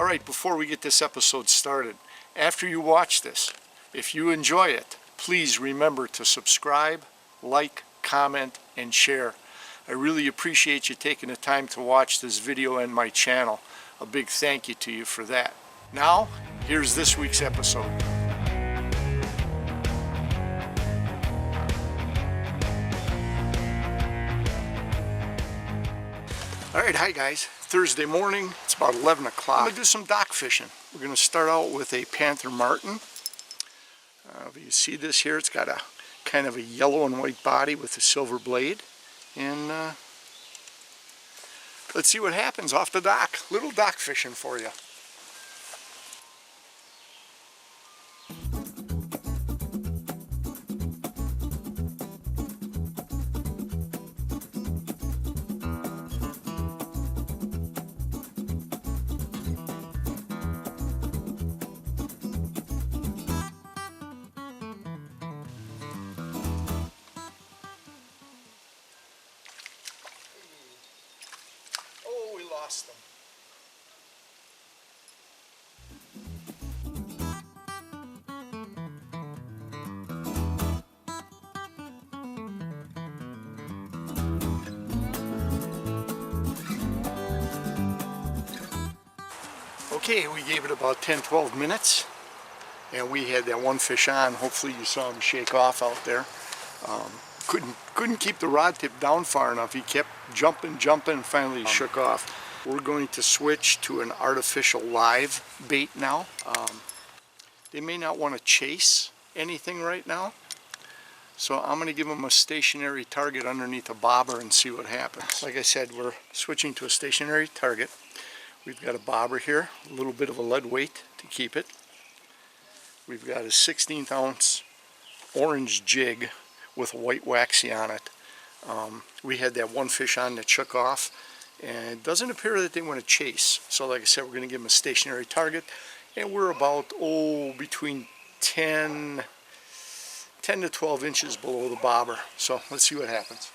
All right, before we get this episode started, after you watch this, if you enjoy it, please remember to subscribe, like, comment, and share. I really appreciate you taking the time to watch this video and my channel. A big thank you to you for that. Now, here's this week's episode. All right, hi guys. Thursday morning, it's about 11 o'clock. I'm gonna do some dock fishing. We're gonna start out with a Panther Martin. You see this here, it's got a kind of a yellow and white body with a silver blade. And let's see what happens off the dock. Little dock fishing for you. Lost them. Okay, we gave it about 10-12 minutes and we had that one fish on. Hopefully you saw him shake off out there. Couldn't keep the rod tip down far enough. He kept jumping, and finally he shook off. We're going to switch to an artificial live bait now. They may not want to chase anything right now, so I'm going to give them a stationary target underneath a bobber and see what happens. Like I said, we're switching to a stationary target. We've got a bobber here, a little bit of a lead weight to keep it. We've got a 16th ounce orange jig with white waxy on it. We had that one fish on that shook off, and it doesn't appear that they want to chase. So like I said, we're going to give them a stationary target, and we're about, between 10 to 12 inches below the bobber. So let's see what happens.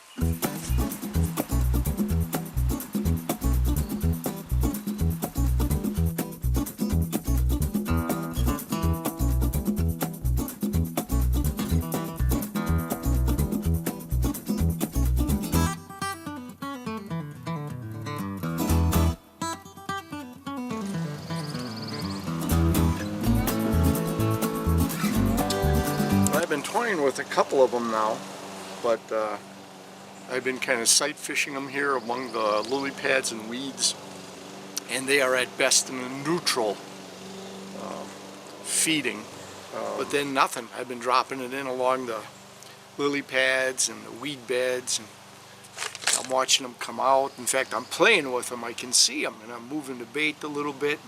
I've been toying with a couple of them now, but I've been kind of sight fishing them here among the lily pads and weeds, and they are at best in a neutral feeding, but then nothing. I've been dropping it in along the lily pads and the weed beds, and I'm watching them come out. In fact, I'm playing with them. I can see them, and I'm moving the bait a little bit.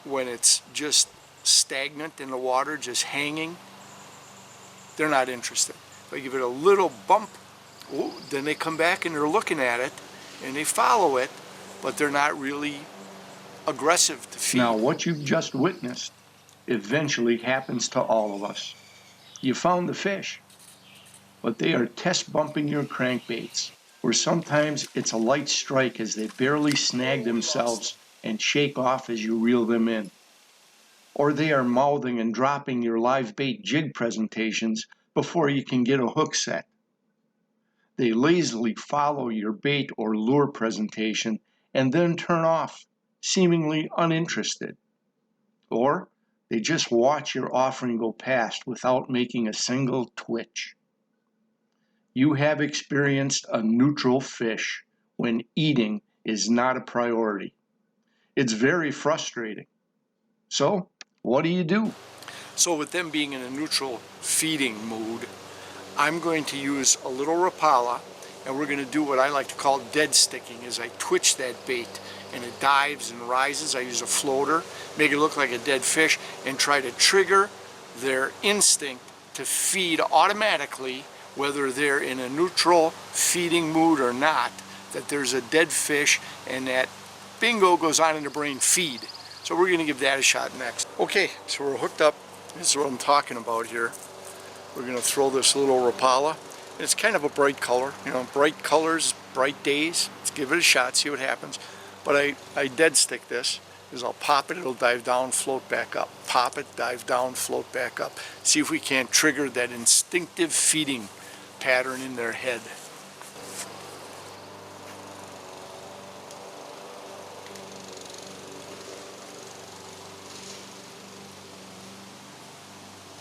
When it's just stagnant in the water, just hanging, they're not interested. If I give it a little bump, then they come back and they're looking at it and they follow it, but they're not really aggressive to feed. Now, what you've just witnessed eventually happens to all of us. You found the fish, but they are test bumping your crankbaits, where sometimes it's a light strike as they barely snag themselves and shake off as you reel them in. Or they are mouthing and dropping your live bait jig presentations before you can get a hook set. They lazily follow your bait or lure presentation and then turn off, seemingly uninterested. Or they just watch your offering go past without making a single twitch. You have experienced a neutral fish when eating is not a priority. It's very frustrating. So, what do? So with them being in a neutral feeding mood, I'm going to use a little Rapala, and we're going to do what I like to call dead sticking, is I twitch that bait and it dives and rises. I use a floater, make it look like a dead fish, and try to trigger their instinct to feed automatically, whether they're in a neutral feeding mood or not, that there's a dead fish, and that bingo goes on in the brain, feed. So we're going to give that a shot next. Okay, so we're hooked up. This is what I'm talking about here. We're going to throw this little Rapala. It's kind of a bright color, you know, bright colors, bright days. Let's give it a shot, see what happens. But I dead stick this, is I'll pop it, it'll dive down, float back up. Pop it, dive down, float back up. See if we can't trigger that instinctive feeding pattern in their head.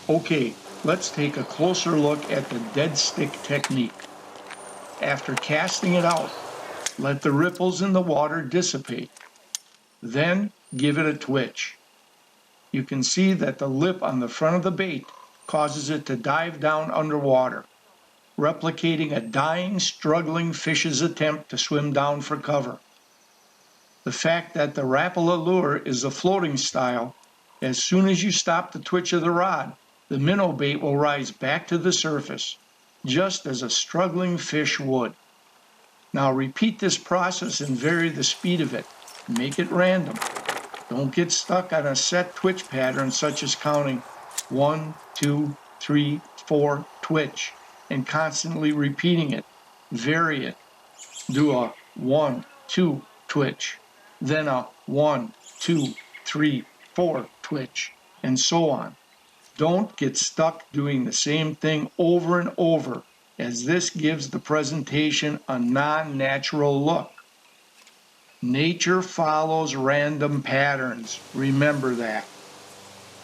Okay, let's take a closer look at the dead stick technique. After casting it out, let the ripples in the water dissipate. Then give it a twitch. You can see that the lip on the front of the bait causes it to dive down underwater, replicating a dying, struggling fish's attempt to swim down for cover. The fact that the Rapala lure is a floating style, as soon as you stop the twitch of the rod, the minnow bait will rise back to the surface, just as a struggling fish would. Now repeat this process and vary the speed of it. Make it random. Don't get stuck on a set twitch pattern such as counting 1, 2, 3, 4, twitch, and constantly repeating it. Vary it. Do a 1, 2 twitch, then a 1, 2, 3, 4 twitch, and so on. Don't get stuck doing the same thing over and over, as this gives the presentation a non-natural look. Nature follows random patterns. Remember that.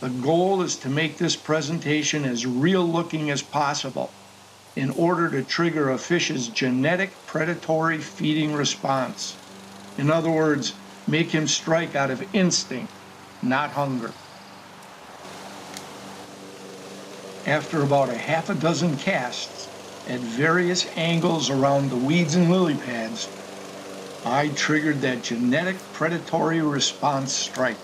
The goal is to make this presentation as real looking as possible in order to trigger a fish's genetic predatory feeding response. In other words, make him strike out of instinct, not hunger. After about a half a dozen casts at various angles around the weeds and lily pads, I triggered that genetic predatory response strike.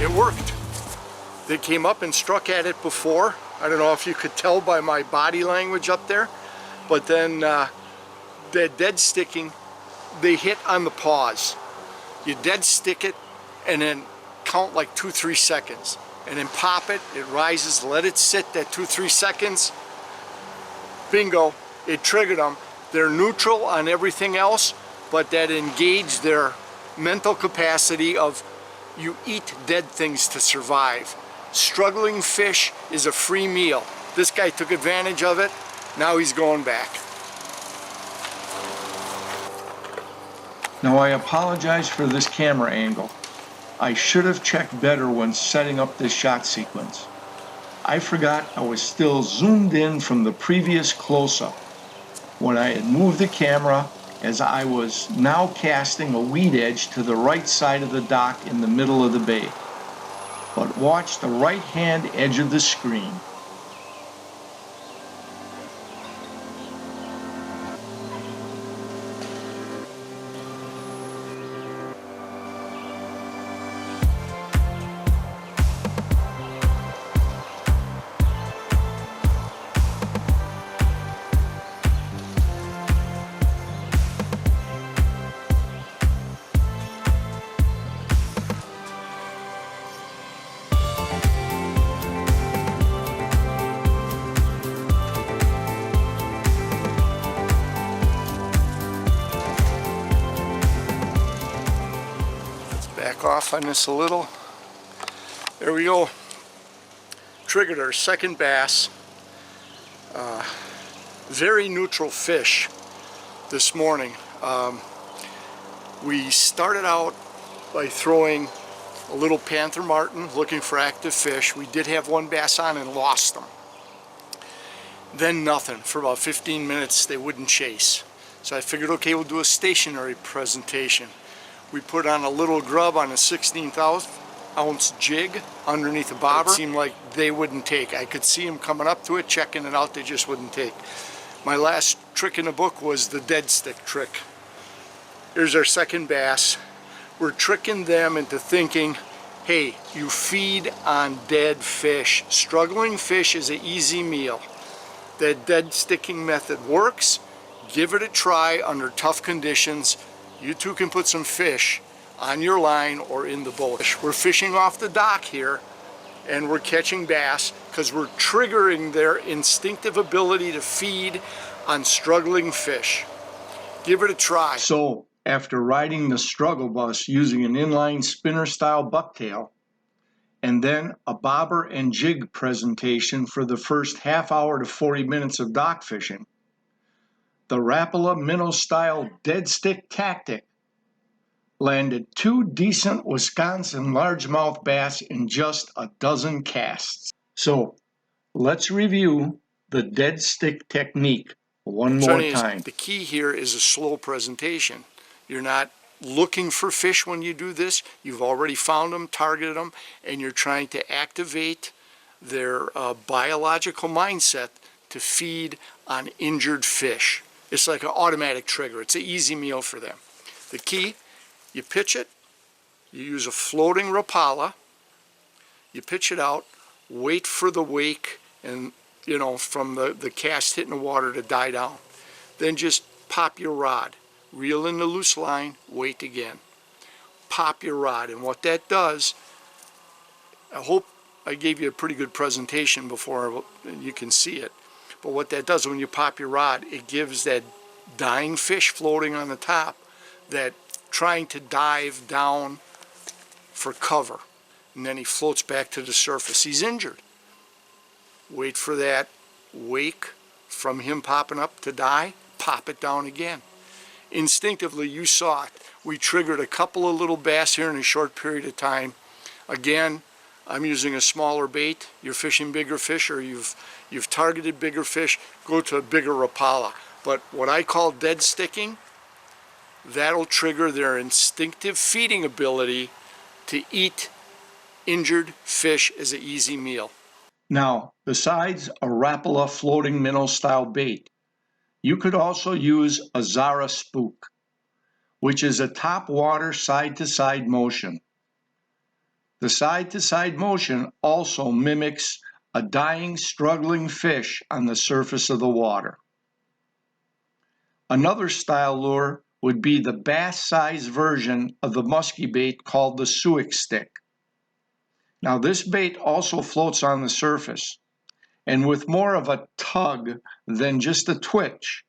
It worked. They came up and struck at it before. I don't know if you could tell by my body language up there, but then the dead sticking, they hit on the pause. You dead stick it and then count like 2-3 seconds and then pop it, it rises, let it sit that 2-3 seconds. Bingo, it triggered them. They're neutral on everything else, but that engaged their mental capacity of you eat dead things to survive. Struggling fish is a free meal. This guy took advantage of it. Now he's going back. Now I apologize for this camera angle. I should have checked better when setting up this shot sequence. I forgot I was still zoomed in from the previous close-up when I had moved the camera, as I was now casting a weed edge to the right side of the dock in the middle of the bay. But watch the right-hand edge of the screen. Back off on this a little. There we go. Triggered our second bass. Very neutral fish this morning. We started out by throwing a little panther martin looking for active fish. We did have one bass on and lost them. Then nothing. For about 15 minutes they wouldn't chase. So I figured, okay, we'll do a stationary presentation. We put on a little grub on a 16th ounce jig underneath a bobber. It seemed like they wouldn't take. I could see them coming up to it, checking it out, they just wouldn't take. My last trick in the book was the dead stick trick. Here's our second bass. We're tricking them into thinking, hey, you feed on dead fish. Struggling fish is an easy meal. That dead sticking method works. Give it a try under tough conditions. You too can put some fish on your line or in the boat. We're fishing off the dock here and we're catching bass because we're triggering their instinctive ability to feed on struggling fish. Give it a try. So after riding the struggle bus using an inline spinner style bucktail and then a bobber and jig presentation for the first half hour to 40 minutes of dock fishing, the Rapala minnow style dead stick tactic landed 2 decent Wisconsin largemouth bass in just a dozen casts. So let's review the dead stick technique one more time. The key here is a slow presentation. You're not looking for fish when you do this. You've already found them, targeted them, and you're trying to activate their biological mindset to feed on injured fish. It's like an automatic trigger. It's an easy meal for them. The key, you pitch it, you use a floating Rapala, you pitch it out, wait for the wake and, you know, from the cast hitting the water to die down. Then just pop your rod, reel in the loose line, wait again. Pop your rod, and what that does, I hope I gave you a pretty good presentation before you can see it, but what that does when you pop your rod, it gives that dying fish floating on the top that trying to dive down for cover, and then he floats back to the surface. He's injured. Wait for that wake from him popping up to die, pop it down again. Instinctively, you saw it. We triggered a couple of little bass here in a short period of time. Again, I'm using a smaller bait. You're fishing bigger fish, or you've targeted bigger fish, go to a bigger Rapala. But what I call dead sticking, that'll trigger their instinctive feeding ability to eat injured fish as an easy meal. Now, besides a Rapala floating minnow style bait, you could also use a Zara spook, which is a top water side to side motion. The side to side motion also mimics a dying, struggling fish on the surface of the water. Another style lure would be the bass-sized version of the musky bait called the suic stick. Now this bait also floats on the surface, and with more of a tug than just a twitch,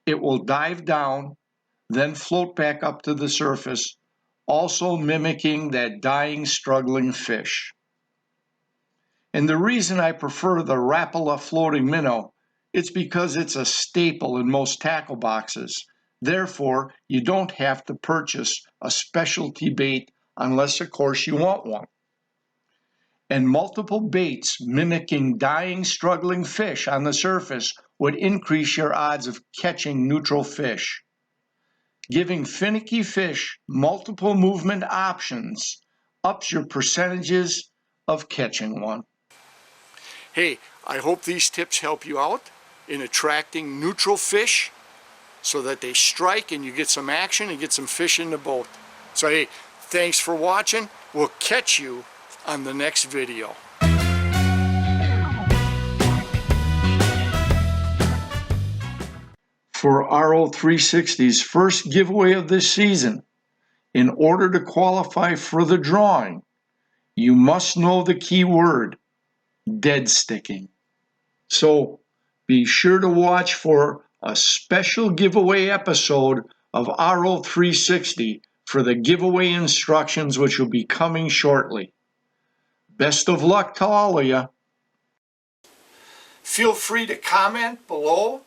it will dive down, then float back up to the surface, also mimicking that dying, struggling fish. And the reason I prefer the Rapala floating minnow, it's because it's a staple in most tackle boxes. Therefore, you don't have to purchase a specialty bait unless, of course, you want one. And multiple baits mimicking dying, struggling fish on the surface would increase your odds of catching neutral fish. Giving finicky fish multiple movement options ups your percentages of catching one. Hey, I hope these tips help you out in attracting neutral fish so that they strike and you get some action and get some fish in the boat. So hey, thanks for watching. We'll catch you on the next video. For RO360's first giveaway of this season, in order to qualify for the drawing, you must know the key word, dead sticking. So be sure to watch for a special giveaway episode of RO360 for the giveaway instructions, which will be coming shortly. Best of luck to all of you. Feel free to comment below,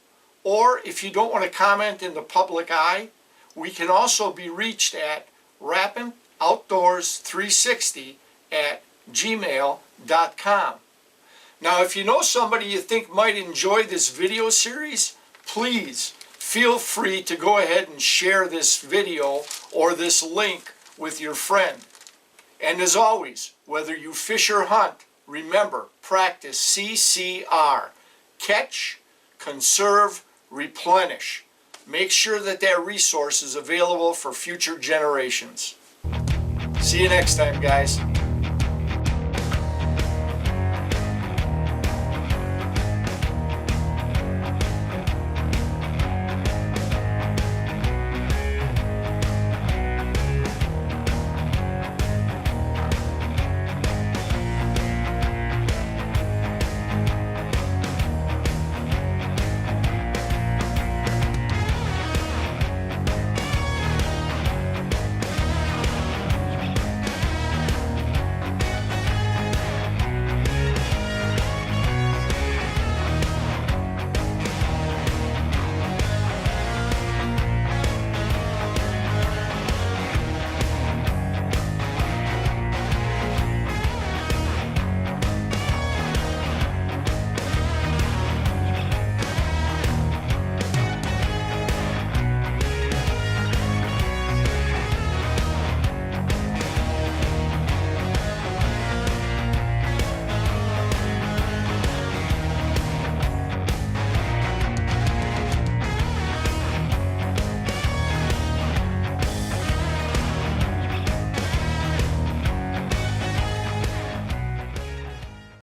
or if you don't want to comment in the public eye, we can also be reached at rapantoutdoors360@gmail.com. Now, if you know somebody you think might enjoy this video series, please feel free to go ahead and share this video or this link with your friend. And as always, Whether you fish or hunt, remember, practice CCR. Catch, conserve, replenish. Make sure that that resource is available for future generations. See you next time, guys.